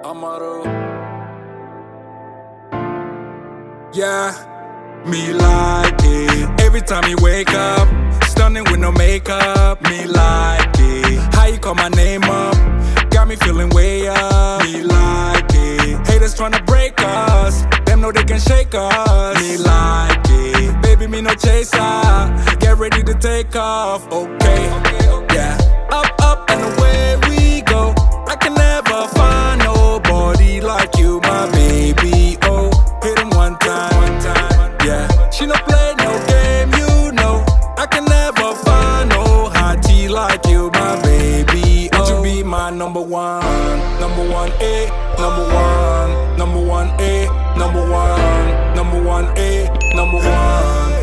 Amaru. Yeah, me like it. Every time you wake up, stunning with no makeup. Me like it. How you call my name up? Got me feeling way up. Me like it. Haters tryna break us. Them know they can shake us. Me like it. Baby, me no chaser. Get ready to take off. Okay, yeah. Up and away we go. I can never find nobody like you, my baby. Oh, hit him one time, yeah. She no play no game, you know. I can never find no hottie like you, my baby. Oh, would you be my number one A, number one, number one A, number one, number one A, number one.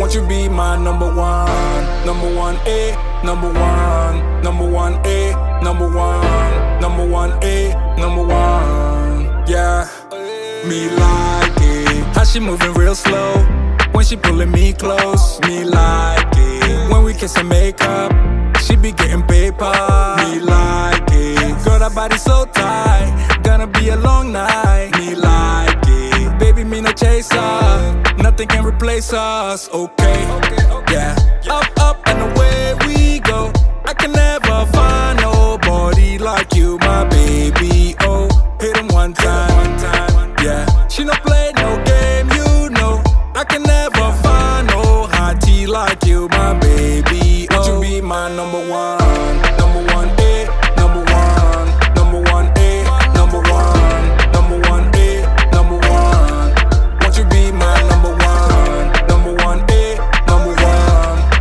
Won't you be my number one A, number one, number one A, number one, number one A, number one. Yeah, me like it. How she moving real slow when she pulling me close. Me like it. When we kiss and make up, she be getting paper. Me like it. Girl, that body so tight, gonna be a long night. Me like it. Baby, me no chaser, nothing can replace us. Okay, yeah. Up and away we go. I can never find nobody like you, my baby. Oh, hit him one time, yeah. She no play no game, you know. I can never find no hottie like you, my baby. Would you be my number one A, number one, number one A, number one, number one A, number one. Won't you be my number one A, number one,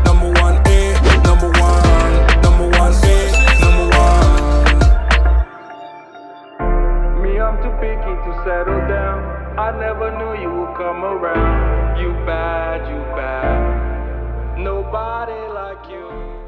number one A, number one, number one A, number one. Me, I'm too picky to settle down. I never knew you would come around. You bad, nobody like you.